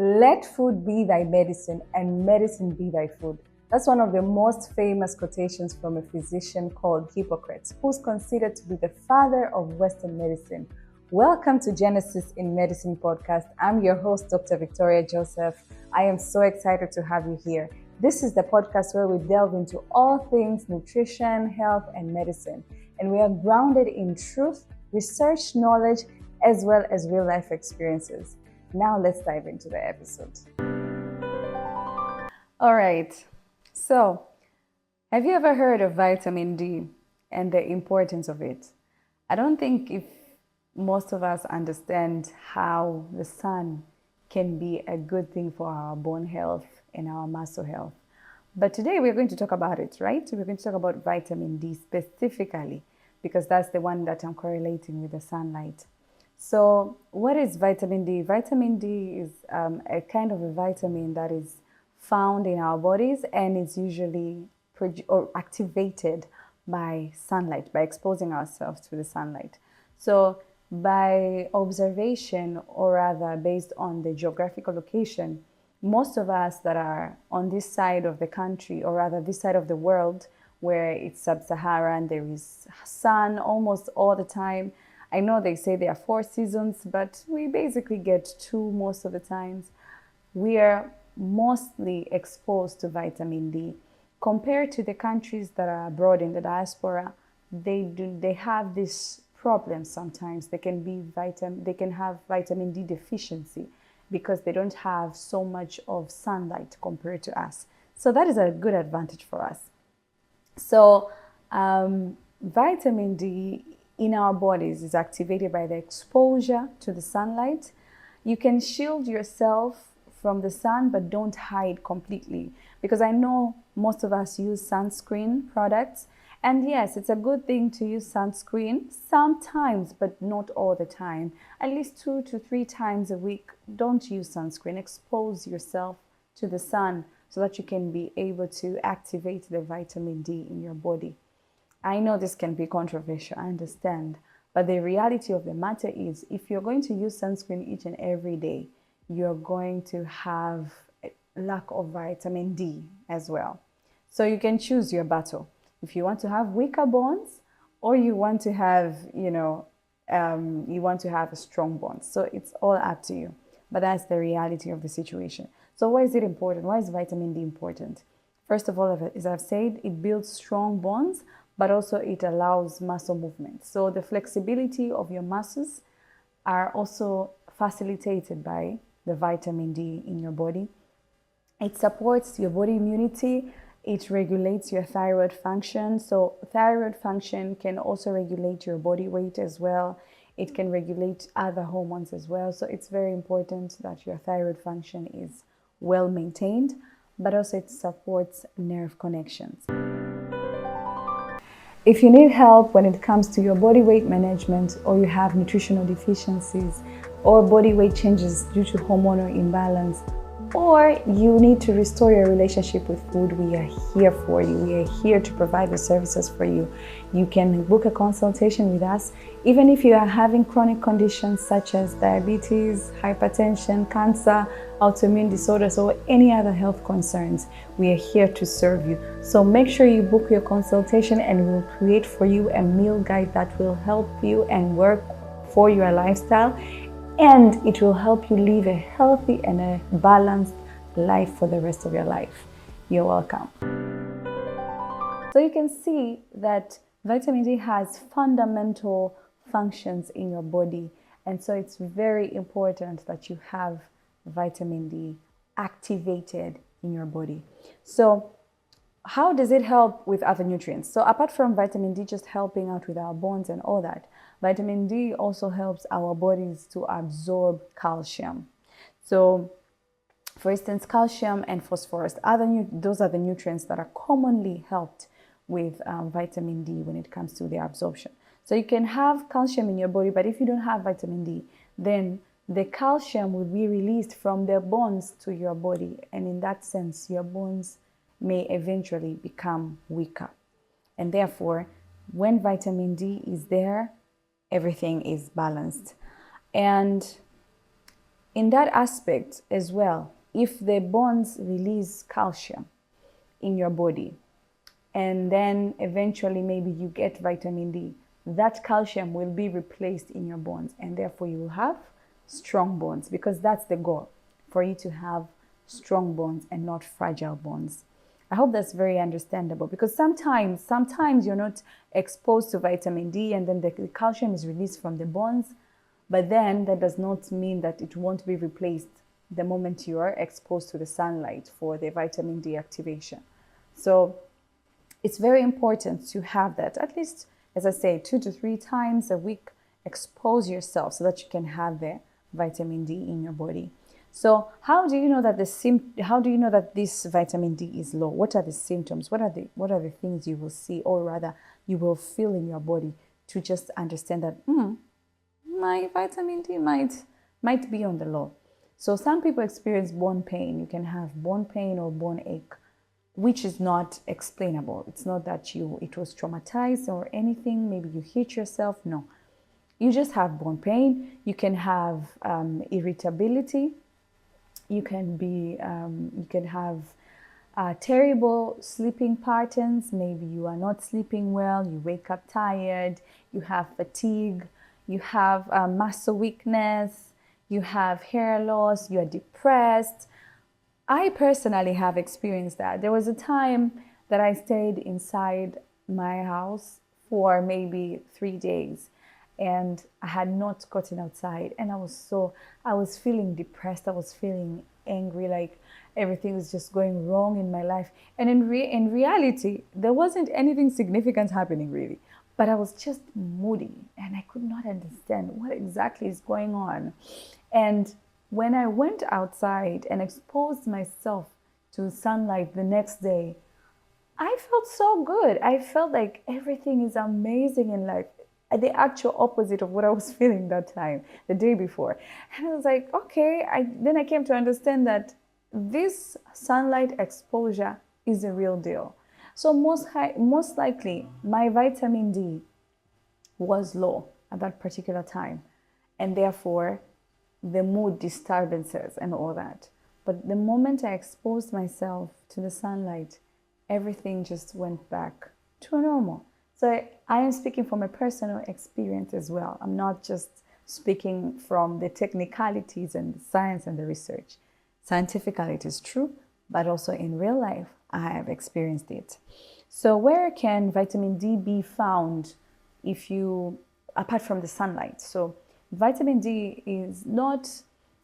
Let food be thy medicine and medicine be thy food. That's one of the most famous quotations from a physician called Hippocrates, who's considered to be the father of Western medicine. Welcome to Genesis in Medicine podcast. I'm your host, Dr. Victoria Joseph. I am so excited to have you here. This is the podcast where we delve into all things nutrition, health, and medicine. And we are grounded in truth, research, knowledge, as well as real life experiences. Now let's dive into the episode. All right. So, have you ever heard of vitamin D and the importance of it? I don't think if most of us understand how the sun can be a good thing for our bone health and our muscle health. But today we're going to talk about it, right? We're going to talk about vitamin D specifically because that's the one that I'm correlating with the sunlight. So what is vitamin D? Vitamin D is a kind of a vitamin that is found in our bodies and is usually activated by sunlight, by exposing ourselves to the sunlight. So by observation, or rather based on the geographical location, most of us that are on this side of the country, or rather this side of the world, where it's sub-Saharan, there is sun almost all the time. I know they say there are 4 seasons, but we basically get 2 most of the times. We are mostly exposed to vitamin D. Compared to the countries that are abroad in the diaspora, they have this problem sometimes. They can have vitamin D deficiency because they don't have so much of sunlight compared to us. So that is a good advantage for us. So vitamin D in our bodies is activated by the exposure to the sunlight. You can shield yourself from the sun, but don't hide completely, because I know most of us use sunscreen products, and yes, it's a good thing to use sunscreen sometimes, but not all the time. At least 2 to 3 times a week. Don't use sunscreen. Expose yourself to the sun so that you can be able to activate the vitamin D in your body. I know this can be controversial, I understand, but the reality of the matter is if you're going to use sunscreen each and every day, you're going to have a lack of vitamin D as well. So you can choose your battle. If you want to have weaker bones, or you want to have, you want to have a strong bone. So it's all up to you. But that's the reality of the situation. So why is it important? Why is vitamin D important? First of all, as I've said, it builds strong bones, but also it allows muscle movement. So the flexibility of your muscles are also facilitated by the vitamin D in your body. It supports your body immunity. It regulates your thyroid function. So thyroid function can also regulate your body weight as well. It can regulate other hormones as well. So it's very important that your thyroid function is well maintained, but also it supports nerve connections. If you need help when it comes to your body weight management, or you have nutritional deficiencies, or body weight changes due to hormonal imbalance, or you need to restore your relationship with food, we are here for you. We are here to provide the services for you. You can book a consultation with us. Even if you are having chronic conditions such as diabetes, hypertension, cancer, autoimmune disorders, or any other health concerns, we are here to serve you. So make sure you book your consultation, and we'll create for you a meal guide that will help you and work for your lifestyle. And it will help you live a healthy and a balanced life for the rest of your life. You're welcome. So you can see that vitamin D has fundamental functions in your body. And so it's very important that you have vitamin D activated in your body. So how does it help with other nutrients? So apart from vitamin D just helping out with our bones and all that, vitamin D also helps our bodies to absorb calcium. So for instance, calcium and phosphorus, those are the nutrients that are commonly helped with vitamin D when it comes to the absorption. So you can have calcium in your body, but if you don't have vitamin D, then the calcium will be released from the bones to your body. And in that sense, your bones may eventually become weaker. And therefore, when vitamin D is there, everything is balanced. And in that aspect as well, if the bones release calcium in your body, and then eventually maybe you get vitamin D, that calcium will be replaced in your bones, and therefore you will have strong bones, because that's the goal, for you to have strong bones and not fragile bones. I hope that's very understandable, because sometimes you're not exposed to vitamin D and then the calcium is released from the bones, but then that does not mean that it won't be replaced the moment you are exposed to the sunlight for the vitamin D activation. So it's very important to have that, at least, as I say, 2 to 3 times a week. Expose yourself so that you can have the vitamin D in your body. So how do you know that this vitamin D is low? What are the symptoms? What are the things you will see, or rather you will feel in your body, to just understand that my vitamin D might be on the low? So some people experience bone pain. You can have bone pain or bone ache, which is not explainable. It's not that it was traumatized or anything. Maybe you hit yourself. No, you just have bone pain. You can have irritability. You can have terrible sleeping patterns. Maybe you are not sleeping well. You wake up tired. You have fatigue. You have muscle weakness. You have hair loss. You are depressed. I personally have experienced that. There was a time that I stayed inside my house for maybe 3 days, and I had not gotten outside, and I was feeling depressed. I was feeling angry, like everything was just going wrong in my life. And in reality, there wasn't anything significant happening really, but I was just moody and I could not understand what exactly is going on. And when I went outside and exposed myself to sunlight the next day, I felt so good. I felt like everything is amazing in life. The actual opposite of what I was feeling that time, the day before. And I was like, okay. Then I came to understand that this sunlight exposure is a real deal. So most likely, my vitamin D was low at that particular time, and therefore the mood disturbances and all that. But the moment I exposed myself to the sunlight, everything just went back to normal. So I am speaking from a personal experience as well. I'm not just speaking from the technicalities and the science and the research. Scientifically, it is true, but also in real life, I have experienced it. So where can vitamin D be found apart from the sunlight? So vitamin D is not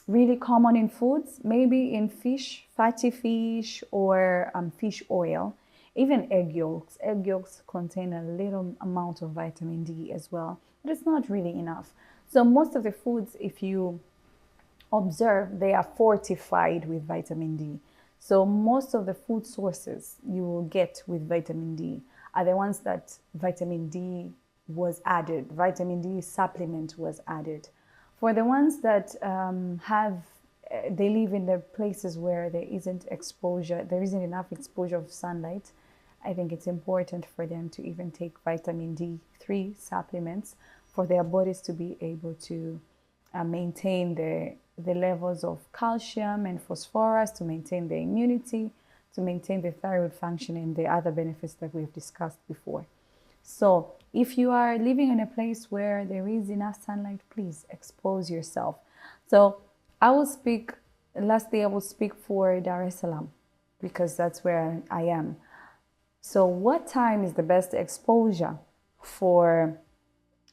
really common in foods, maybe in fish, fatty fish, or fish oil. Even egg yolks. Egg yolks contain a little amount of vitamin D as well, but it's not really enough. So most of the foods, if you observe, they are fortified with vitamin D. So most of the food sources you will get with vitamin D are the ones that vitamin D was added, vitamin D supplement was added. For the ones that they live in the places where there isn't enough exposure of sunlight, I think it's important for them to even take vitamin D3 supplements for their bodies to be able to maintain the levels of calcium and phosphorus, to maintain their immunity, to maintain the thyroid function and the other benefits that we've discussed before. So if you are living in a place where there is enough sunlight, please expose yourself. So lastly, I will speak for Dar es Salaam, because that's where I am. So what time is the best exposure for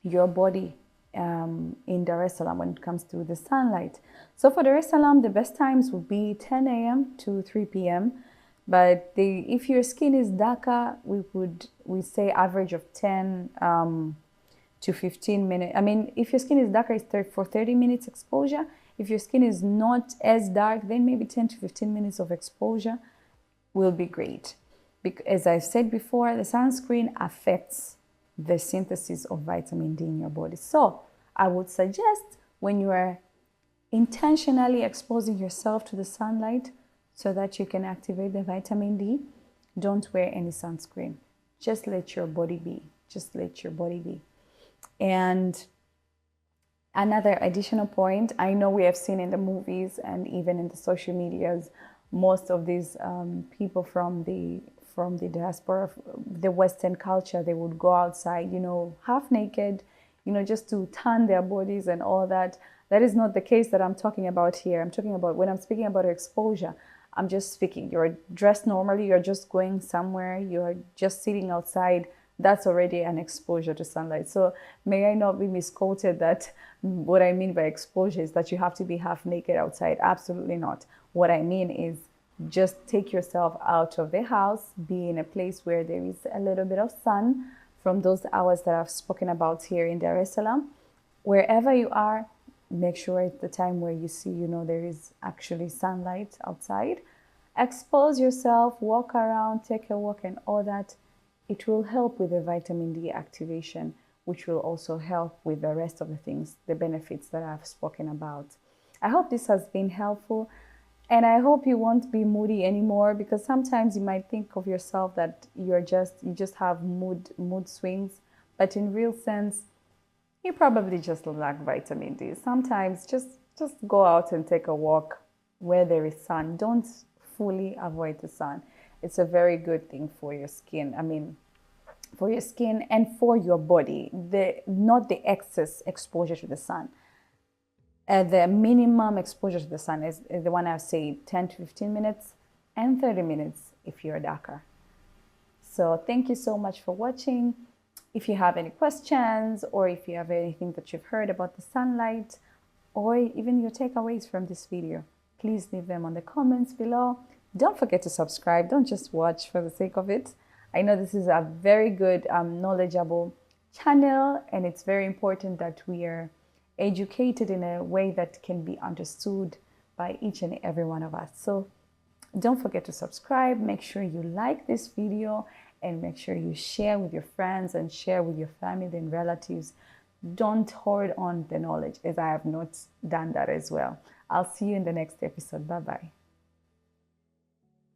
your body in Dar es Salaam when it comes to the sunlight? So for Dar es Salaam, the best times would be 10 a.m. to 3 p.m. But if your skin is darker, we say average of 10 to 15 minutes. I mean, if your skin is darker, it's for 30 minutes exposure. If your skin is not as dark, then maybe 10 to 15 minutes of exposure will be great. As I said before, the sunscreen affects the synthesis of vitamin D in your body. So I would suggest, when you are intentionally exposing yourself to the sunlight so that you can activate the vitamin D, don't wear any sunscreen. Just let your body be. Just let your body be. And Another additional point, I know we have seen in the movies and even in the social medias, most of these people from the diaspora, the Western culture, they would go outside, half naked, just to tan their bodies and all that. That is not the case that I'm talking about here. I'm talking about when I'm speaking about exposure. I'm just speaking. You're dressed normally. You're just going somewhere. You're just sitting outside. That's already an exposure to sunlight. So may I not be misquoted that what I mean by exposure is that you have to be half naked outside. Absolutely not. What I mean is just take yourself out of the house, be in a place where there is a little bit of sun from those hours that I've spoken about here in Dar es Salaam. Wherever you are, make sure it's the time where you see, there is actually sunlight outside. Expose yourself, walk around, take a walk and all that. It will help with the vitamin D activation, which will also help with the rest of the things, the benefits that I've spoken about. I hope this has been helpful, and I hope you won't be moody anymore, because sometimes you might think of yourself that you just have mood swings, but in real sense, you probably just lack vitamin D. Sometimes just go out and take a walk where there is sun. Don't fully avoid the sun. It's a very good thing for your skin. I mean, for your skin and for your body. Not the excess exposure to the sun. The minimum exposure to the sun is the one I say 10 to 15 minutes and 30 minutes if you're darker. So thank you so much for watching. If you have any questions, or if you have anything that you've heard about the sunlight, or even your takeaways from this video, please leave them on the comments below. Don't forget to subscribe. Don't just watch for the sake of it. I know this is a very good, knowledgeable channel, and it's very important that we are educated in a way that can be understood by each and every one of us. So don't forget to subscribe. Make sure you like this video, and make sure you share with your friends and share with your family and relatives. Don't hoard on the knowledge, as I have not done that as well. I'll see you in the next episode. Bye-bye.